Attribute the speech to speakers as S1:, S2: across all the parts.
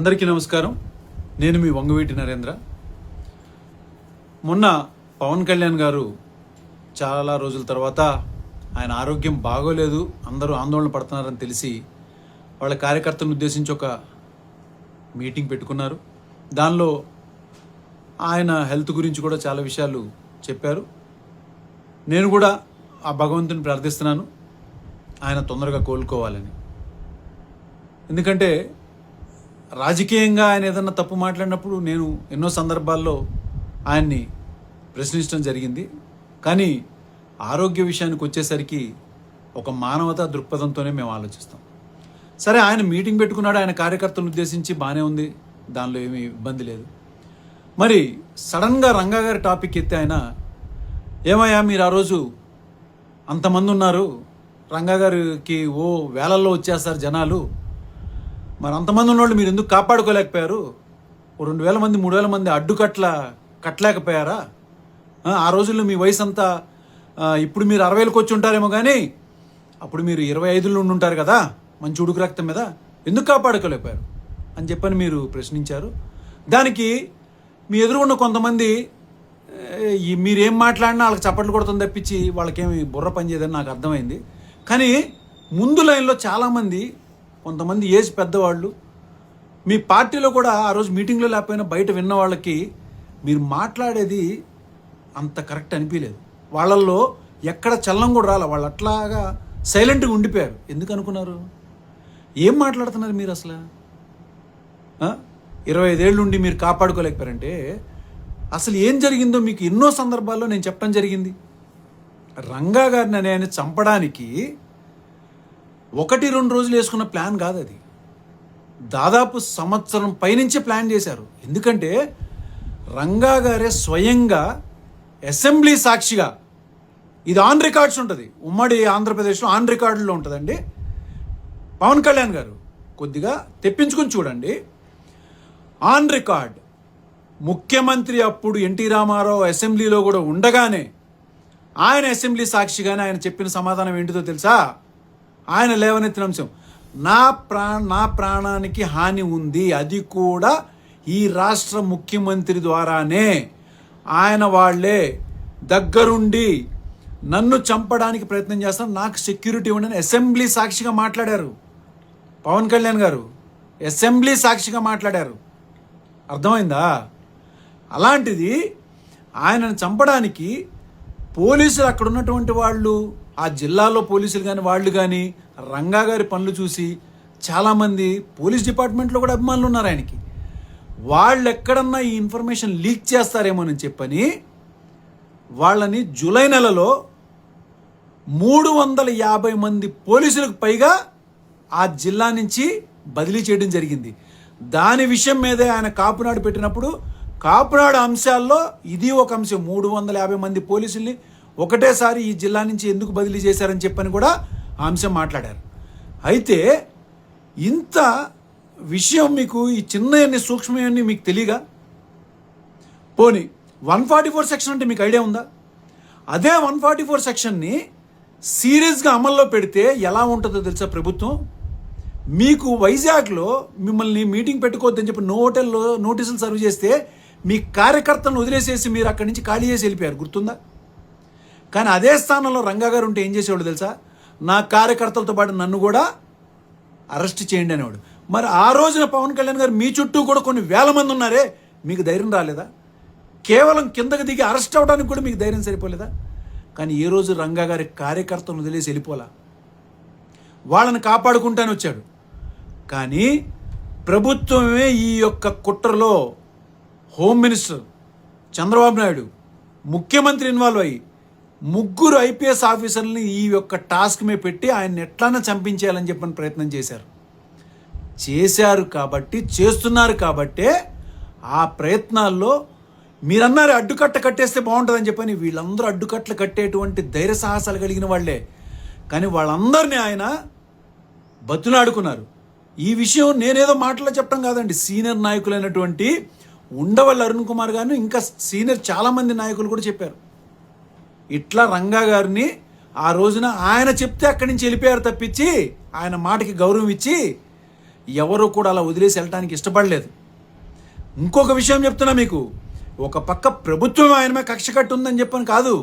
S1: అందరికీ నమస్కారం. నేను మీ వంగవీటి నరేంద్ర. మొన్న పవన్ కళ్యాణ్ గారు చాలా రోజుల తర్వాత ఆయన ఆరోగ్యం బాగోలేదు, అందరూ ఆందోళన పడుతున్నారని తెలిసి వాళ్ళ కార్యకర్తలను ఉద్దేశించి ఒక మీటింగ్ పెట్టుకున్నారు. దానిలో ఆయన హెల్త్ గురించి కూడా చాలా విషయాలు చెప్పారు. నేను కూడా ఆ భగవంతుని ప్రార్థిస్తున్నాను ఆయన తొందరగా కోలుకోవాలని. ఎందుకంటే రాజకీయంగా ఆయన ఏదన్నా తప్పు మాట్లాడినప్పుడు నేను ఎన్నో సందర్భాల్లో ఆయన్ని ప్రశ్నించడం జరిగింది. కానీ ఆరోగ్య విషయానికి వచ్చేసరికి ఒక మానవతా దృక్పథంతోనే మేము ఆలోచిస్తాం. సరే, ఆయన మీటింగ్ పెట్టుకున్నాడు, ఆయన కార్యకర్తలను ఉద్దేశించి బాగానే ఉంది, దానిలో ఏమీ ఇబ్బంది లేదు. మరి సడన్గా రంగా గారి టాపిక్ ఎత్తి ఆయన, ఏమయ్యా మీరు ఆ రోజు అంతమంది ఉన్నారు, రంగా గారికి ఓ వేలల్లో వచ్చేస్తారు జనాలు, మరి అంతమంది ఉన్నవాళ్ళు మీరు ఎందుకు కాపాడుకోలేకపోయారు? ఓ 2,000 మంది 3,000 మంది కట్టలేకపోయారా? ఆ రోజుల్లో మీ వయసు అంతా, ఇప్పుడు మీరు 60లకు వచ్చి ఉంటారేమో, కానీ అప్పుడు మీరు 25లో ఉండి ఉంటారు కదా, మంచి ఉడుకు రక్తం మీద, ఎందుకు కాపాడుకోలేకపోయారు అని చెప్పని మీరు ప్రశ్నించారు. దానికి మీ ఎదురుగున్న కొంతమంది మీరేం మాట్లాడినా వాళ్ళకి చప్పట్లు కొడుతుంది తప్పించి వాళ్ళకేమి బుర్ర పనిచేయదని నాకు అర్థమైంది. కానీ ముందు లైన్లో చాలామంది, కొంతమంది ఏజ్ పెద్దవాళ్ళు, మీ పార్టీలో కూడా ఆ రోజు మీటింగ్లో లేకపోయినా బయట విన్న వాళ్ళకి మీరు మాట్లాడేది అంత కరెక్ట్ అనిపించలేదు. వాళ్ళల్లో ఎక్కడ చల్లం కూడా రాలే, వాళ్ళు అట్లాగా సైలెంట్గా ఉండిపోయారు. ఎందుకు అనుకున్నారు? ఏం మాట్లాడుతున్నారు మీరు అసలు? 25 ఏళ్ళు ఉండి మీరు కాపాడుకోలేకపోయారంటే అసలు ఏం జరిగిందో మీకు ఎన్నో సందర్భాల్లో నేను చెప్పడం జరిగింది. రంగా గారిని ఆయన చంపడానికి 1-2 రోజులు వేసుకున్న ప్లాన్ కాదు అది, దాదాపు సంవత్సరం పైనుంచే ప్లాన్ చేశారు. ఎందుకంటే రంగా గారే స్వయంగా అసెంబ్లీ సాక్షిగా, ఇది ఆన్ రికార్డ్స్ ఉంటుంది, ఉమ్మడి ఆంధ్రప్రదేశ్లో ఆన్ రికార్డులో ఉంటుందండి. పవన్ కళ్యాణ్ గారు కొద్దిగా తెప్పించుకుని చూడండి, ఆన్ రికార్డ్. ముఖ్యమంత్రి అప్పుడు ఎన్టీ రామారావు అసెంబ్లీలో కూడా ఉండగానే ఆయన అసెంబ్లీ సాక్షిగానే ఆయన చెప్పిన సమాధానం ఏంటిదో తెలుసా? ఆయన లేవనెత్తిన అంశం, నా ప్రాణానికి హాని ఉంది, అది కూడా ఈ రాష్ట్ర ముఖ్యమంత్రి ద్వారానే, ఆయన వాళ్లే దగ్గరుండి నన్ను చంపడానికి ప్రయత్నం చేస్తాను, నాకు సెక్యూరిటీ ఉండని అసెంబ్లీ సాక్షిగా మాట్లాడారు పవన్ కళ్యాణ్ గారు. అసెంబ్లీ సాక్షిగా మాట్లాడారు. అర్థమైందా? అలాంటిది ఆయనను చంపడానికి పోలీసులు, అక్కడ ఉన్నటువంటి వాళ్ళు, ఆ జిల్లాలో పోలీసులు కానీ వాళ్ళు కానీ రంగా గారి పనులు చూసి చాలామంది పోలీస్ డిపార్ట్మెంట్లో కూడా అభిమానులు ఉన్నారు ఆయనకి, వాళ్ళు ఎక్కడన్నా ఈ ఇన్ఫర్మేషన్ లీక్ చేస్తారేమోనని చెప్పని వాళ్ళని జూలై నెలలో 350 మంది పోలీసులకు పైగా ఆ జిల్లా నుంచి బదిలీ చేయడం జరిగింది. దాని విషయం మీదే ఆయన కాపునాడు పెట్టినప్పుడు, కాపునాడు అంశాల్లో ఇది ఒక అంశం. 350 మంది పోలీసుల్ని ఒకటేసారి ఈ జిల్లా నుంచి ఎందుకు బదిలీ చేశారని చెప్పని కూడా ఆ అంశం మాట్లాడారు. అయితే ఇంత విషయం మీకు, ఈ చిన్న సూక్ష్మన్నీ మీకు తెలియగా? పోనీ 144 సెక్షన్ అంటే మీకు ఐడియా ఉందా? అదే 144 సెక్షన్ని సీరియస్గా అమల్లో పెడితే ఎలా ఉంటుందో తెలుసా ప్రభుత్వం? మీకు వైజాగ్లో మిమ్మల్ని మీటింగ్ పెట్టుకోవద్దని చెప్పి హోటల్లో నోటీసులు సర్వ్ చేస్తే మీ కార్యకర్తలను వదిలేసేసి మీరు అక్కడి నుంచి ఖాళీ చేసి వెళ్ళిపోయారు, గుర్తుందా? కానీ అదే స్థానంలో రంగా గారు ఉంటే ఏం చేసేవాడు తెలుసా? నా కార్యకర్తలతో పాటు నన్ను కూడా అరెస్ట్ చేయండి అనేవాడు. మరి ఆ రోజున పవన్ కళ్యాణ్ గారు మీ చుట్టూ కూడా కొన్ని వేల మంది ఉన్నారే, మీకు ధైర్యం రాలేదా? కేవలం కిందకి దిగి అరెస్ట్ అవ్వడానికి కూడా మీకు ధైర్యం సరిపోలేదా? కానీ ఏ రోజు రంగా గారి కార్యకర్తలను వదిలేసి వెళ్ళిపోలా, వాళ్ళని కాపాడుకుంటానే వచ్చాడు. కానీ ప్రభుత్వమే ఈ యొక్క కుట్రలో హోమ్ మినిస్టర్ చంద్రబాబు నాయుడు, ముఖ్యమంత్రి ఇన్వాల్వ్ అయ్యి 3 IPS ఆఫీసర్లని ఈ యొక్క టాస్క్ మీద పెట్టి ఆయన ఎట్లన్నా చంపించేయాలని చెప్పని ప్రయత్నం చేశారు కాబట్టి, చేస్తున్నారు కాబట్టే ఆ ప్రయత్నాల్లో మీరన్నారు అడ్డుకట్ట కట్టేస్తే బాగుంటుందని చెప్పని, వీళ్ళందరూ అడ్డుకట్టలు కట్టేటువంటి ధైర్య సాహసాలు కలిగిన వాళ్లే. కానీ వాళ్ళందరినీ ఆయన బతులాడుకున్నారు. ఈ విషయం నేనేదో మాటలో చెప్పడం కాదండి, సీనియర్ నాయకులైనటువంటి ఉండవల్లి అరుణ్ కుమార్ గారిని, ఇంకా సీనియర్ చాలామంది నాయకులు కూడా చెప్పారు. ఇట్లా రంగా గారిని ఆ రోజున ఆయన చెప్తే అక్కడి నుంచి వెళ్ళిపోయారు తప్పించి, ఆయన మాటకి గౌరవం ఇచ్చి ఎవరు కూడా అలా వదిలేసి వెళ్ళటానికి ఇష్టపడలేదు. ఇంకొక విషయం చెప్తున్నా మీకు, ఒక పక్క ప్రభుత్వం ఆయన మీద కక్ష కట్టి ఉందని చెప్పని కాదు,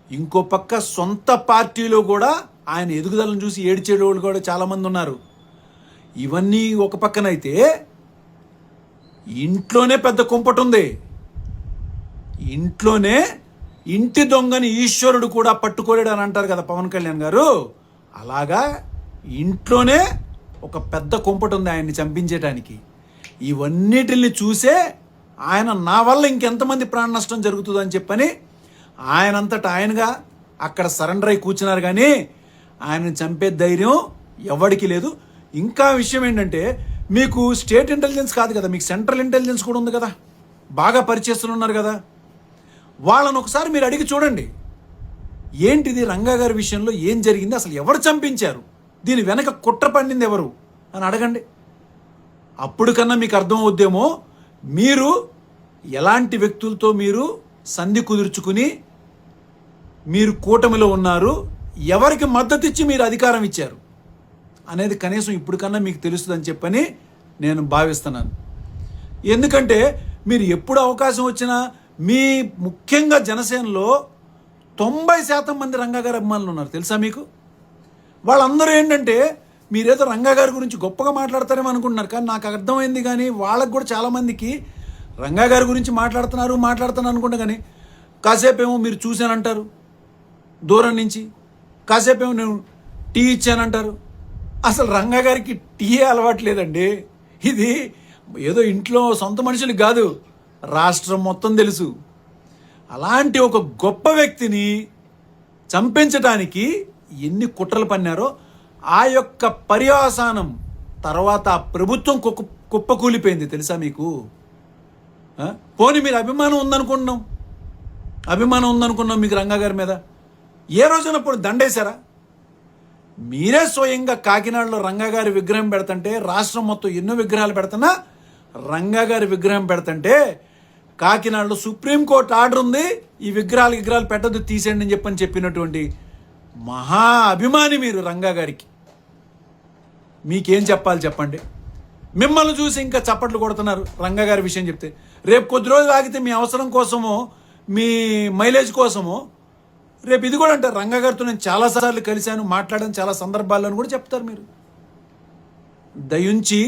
S1: ఇంకో పక్క సొంత పార్టీలో కూడా ఆయన ఎదుగుదలను చూసి ఏడ్చేవాళ్ళు కూడా చాలామంది ఉన్నారు. ఇవన్నీ ఒక పక్కనైతే ఇంట్లోనే పెద్ద కుంపటి ఉంది. ఇంట్లోనే ఇంటి దొంగని ఈశ్వరుడు కూడా పట్టుకోలేడు అని అంటారు కదా పవన్ కళ్యాణ్ గారు. అలాగా ఇంట్లోనే ఒక పెద్ద కుంపటి ఉంది ఆయన్ని చంపించేటానికి. ఇవన్నిటిని చూసే ఆయన నా వల్ల ఇంకెంతమంది ప్రాణ నష్టం జరుగుతుందని చెప్పని ఆయనంతటా ఆయనగా అక్కడ సరెండర్ అయి కూర్చున్నారు. కానీ ఆయనను చంపే ధైర్యం ఎవరికి లేదు. ఇంకా విషయం ఏంటంటే, మీకు స్టేట్ ఇంటెలిజెన్స్ కాదు కదా, మీకు సెంట్రల్ ఇంటెలిజెన్స్ కూడా ఉంది కదా, బాగా పరిచయస్తులు ఉన్నారు కదా. వాళ్ళని ఒకసారి మీరు అడిగి చూడండి, ఏంటిది రంగా గారి విషయంలో ఏం జరిగింది, అసలు ఎవరు చంపించారు, దీని వెనక కుట్ర పండింది ఎవరు అని అడగండి. అప్పుడు కన్నా మీకు అర్థమవుద్దేమో మీరు ఎలాంటి వ్యక్తులతో మీరు సంధి కుదుర్చుకుని మీరు కూటమిలో ఉన్నారు, ఎవరికి మద్దతు ఇచ్చి మీరు అధికారం ఇచ్చారు అనేది కనీసం ఇప్పుడు కన్నా మీకు తెలుస్తుందని చెప్పని నేను భావిస్తున్నాను. ఎందుకంటే మీరు ఎప్పుడు అవకాశం వచ్చినా మీ ముఖ్యంగా జనసేనలో 90% మంది రంగా గారి అభిమానులు ఉన్నారు తెలుసా మీకు. వాళ్ళందరూ ఏంటంటే మీరేదో రంగా గారి గురించి గొప్పగా మాట్లాడతారేమో అనుకుంటున్నారు, కానీ నాకు అర్థమైంది. కానీ వాళ్ళకు కూడా చాలామందికి రంగా గారి గురించి మాట్లాడుతున్నారు అనుకుంటా, కానీ కాసేపు ఏమో మీరు చూశానంటారు దూరం నుంచి, కాసేపు ఏమో నేను టీ ఇచ్చానంటారు. అసలు రంగా గారికి టీ అలవాట్లేదండి. ఇది ఏదో ఇంట్లో సొంత మనుషులకు కాదు, రాష్ట్రం మొత్తం తెలుసు. అలాంటి ఒక గొప్ప వ్యక్తిని చంపించడానికి ఎన్ని కుట్రలు పన్నారో, ఆ యొక్క పర్యవసానం తర్వాత ఆ ప్రభుత్వం కుప్పకూలిపోయింది తెలుసా మీకు. పోనీ మీరు అభిమానం ఉందనుకున్నాం మీకు రంగా గారి మీద. ఏ రోజున ఇప్పుడు దండేశారా? మీరే స్వయంగా కాకినాడలో రంగా గారి విగ్రహం పెడుతుంటే, రాష్ట్రం మొత్తం ఎన్నో విగ్రహాలు పెడుతున్నా రంగా గారి విగ్రహం పెడుతుంటే కాకినాడలో సుప్రీంకోర్టు ఆర్డర్ ఉంది, ఈ విగ్రహాలు పెట్టద్దు తీసేయండి అని చెప్పినటువంటి మహా అభిమాని మీరు రంగా గారికి. మీకేం చెప్పాలి చెప్పండి. మిమ్మల్ని చూసి ఇంకా చప్పట్లు కొడుతున్నారు రంగా గారి విషయం చెప్తే. రేపు కొద్ది రోజులు ఆగితే మీ అవసరం కోసమో మీ మైలేజ్ కోసమో రేపు ఇది కూడా అంటారు, రంగా గారితో నేను చాలాసార్లు కలిశాను, మాట్లాడాను చాలా సందర్భాల్లో అని కూడా చెప్తారు మీరు. దయుంచి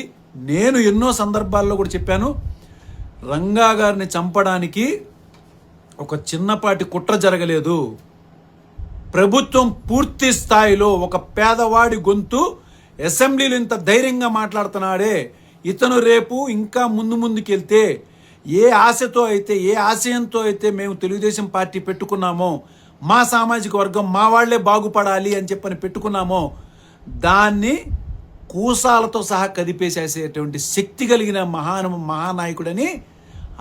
S1: నేను ఎన్నో సందర్భాల్లో కూడా చెప్పాను, రంగా గారిని చంపడానికి ఒక చిన్నపాటి కుట్ర జరగలేదు. ప్రభుత్వం పూర్తి స్థాయిలో ఒక పేదవాడి గొంతు అసెంబ్లీలో ఇంత ధైర్యంగా మాట్లాడుతున్నాడే, ఇతను రేపు ఇంకా ముందుకెళ్తే ఏ ఆశతో అయితే ఏ ఆశయంతో అయితే మేము తెలుగుదేశం పార్టీ పెట్టుకున్నామో, మా సామాజిక వర్గం మా వాళ్లే బాగుపడాలి అని చెప్పని పెట్టుకున్నామో, దాన్ని కూసాలతో సహా కదిపేసేసేటువంటి శక్తి కలిగిన మహానాయకుడని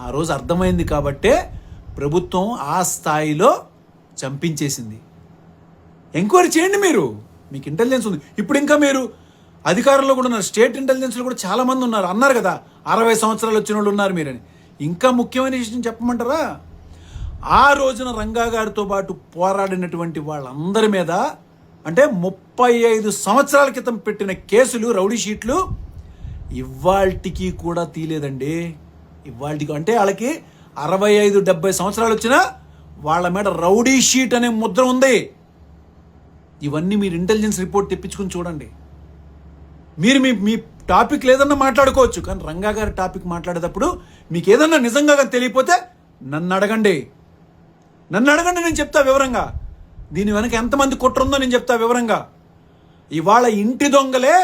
S1: ఆ రోజు అర్థమైంది. కాబట్టే ప్రభుత్వం ఆ స్థాయిలో చంపించేసింది. ఎంక్వైరీ చేయండి మీరు, మీకు ఇంటెలిజెన్స్ ఉంది. ఇప్పుడు ఇంకా మీరు అధికారంలో కూడా ఉన్నారు, స్టేట్ ఇంటెలిజెన్స్లో కూడా చాలామంది ఉన్నారు. అన్నారు కదా 60 సంవత్సరాలు వచ్చిన వాళ్ళు ఉన్నారు మీరని. ఇంకా ముఖ్యమైన విషయం చెప్పమంటారా, ఆ రోజున రంగా గారితో పాటు పోరాడినటువంటి వాళ్ళందరి మీద అంటే 35 సంవత్సరాల క్రితం పెట్టిన కేసులు, రౌడీ షీట్లు ఇవాళకి కూడా తీయలేదండి. ఇవాళకి అంటే వాళ్ళకి 65-70 సంవత్సరాలు వచ్చినా వాళ్ళ మీద రౌడీ షీట్ అనే ముద్ర ఉంది. ఇవన్నీ మీరు ఇంటెలిజెన్స్ రిపోర్ట్ తెప్పించుకుని చూడండి. మీరు మీ టాపిక్ లేదన్నా మాట్లాడుకోవచ్చు, కానీ రంగా గారి టాపిక్ మాట్లాడేటప్పుడు మీకు ఏదన్నా నిజంగా తెలియకపోతే నన్ను అడగండి, నేను చెప్తా వివరంగా. దీని వెనక ఎంతమంది కుట్ర ఉందో నేను చెప్తా వివరంగా. ఇవాళ ఇంటి దొంగలే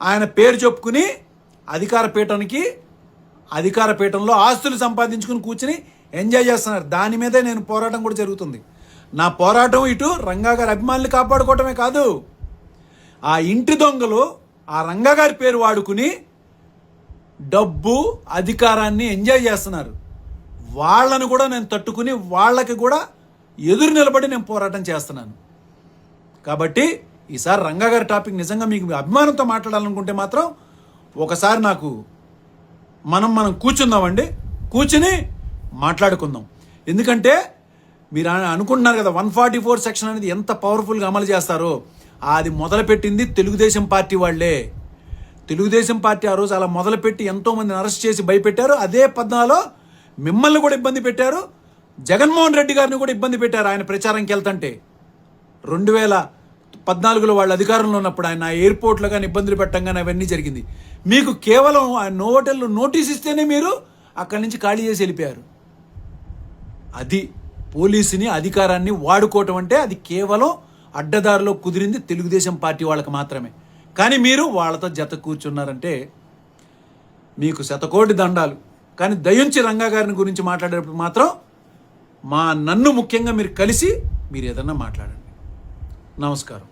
S1: ఆయన పేరు చెప్పుకుని అధికార పీఠంలో ఆస్తులు సంపాదించుకుని కూర్చుని ఎంజాయ్ చేస్తున్నారు. దాని మీదే నేను పోరాటం కూడా జరుగుతుంది. నా పోరాటం ఇటు రంగా గారి అభిమానులు కాపాడుకోవటమే కాదు, ఆ ఇంటి దొంగలు ఆ రంగా గారి పేరు వాడుకుని డబ్బు అధికారాన్ని ఎంజాయ్ చేస్తున్నారు. వాళ్ళను కూడా నేను తట్టుకుని వాళ్ళకి కూడా ఎదురు నిలబడి నేను పోరాటం చేస్తున్నాను. కాబట్టి ఈసారి రంగా గారి టాపిక్ నిజంగా మీకు అభిమానంతో మాట్లాడాలనుకుంటే మాత్రం ఒకసారి నాకు మనం కూర్చుందామండి, కూర్చుని మాట్లాడుకుందాం. ఎందుకంటే మీరు అనుకుంటున్నారు కదా 144 సెక్షన్ అనేది ఎంత పవర్ఫుల్గా అమలు చేస్తారో, అది మొదలుపెట్టింది తెలుగుదేశం పార్టీ వాళ్ళే. తెలుగుదేశం పార్టీ ఆ రోజు అలా మొదలుపెట్టి ఎంతోమందిని అరెస్ట్ చేసి భయపెట్టారు. అదే పద్నాలో మిమ్మల్ని కూడా ఇబ్బంది పెట్టారు, జగన్మోహన్ రెడ్డి గారిని కూడా ఇబ్బంది పెట్టారు. ఆయన ప్రచారంకి వెళ్తుంటే 2014లో వాళ్ళు అధికారంలో ఉన్నప్పుడు ఆయన ఎయిర్పోర్ట్లో కానీ ఇబ్బందులు పెట్టడం కానీ అవన్నీ జరిగింది. మీకు కేవలం ఆ హోటల్లో నోటీస్ ఇస్తేనే మీరు అక్కడి నుంచి ఖాళీ చేసి వెళ్ళిపోయారు. అది పోలీసుని అధికారాన్ని వాడుకోవటం అంటే అది కేవలం అడ్డదారిలో కుదిరింది తెలుగుదేశం పార్టీ వాళ్ళకి మాత్రమే. కానీ మీరు వాళ్ళతో జత కూర్చున్నారంటే మీకు శతకోటి దండాలు. కానీ దయించి రంగా గారిని గురించి మాట్లాడేటప్పుడు మాత్రం నన్ను ముఖ్యంగా మీరు కలిసి మీరు ఏదన్నా మాట్లాడండి. నమస్కారం.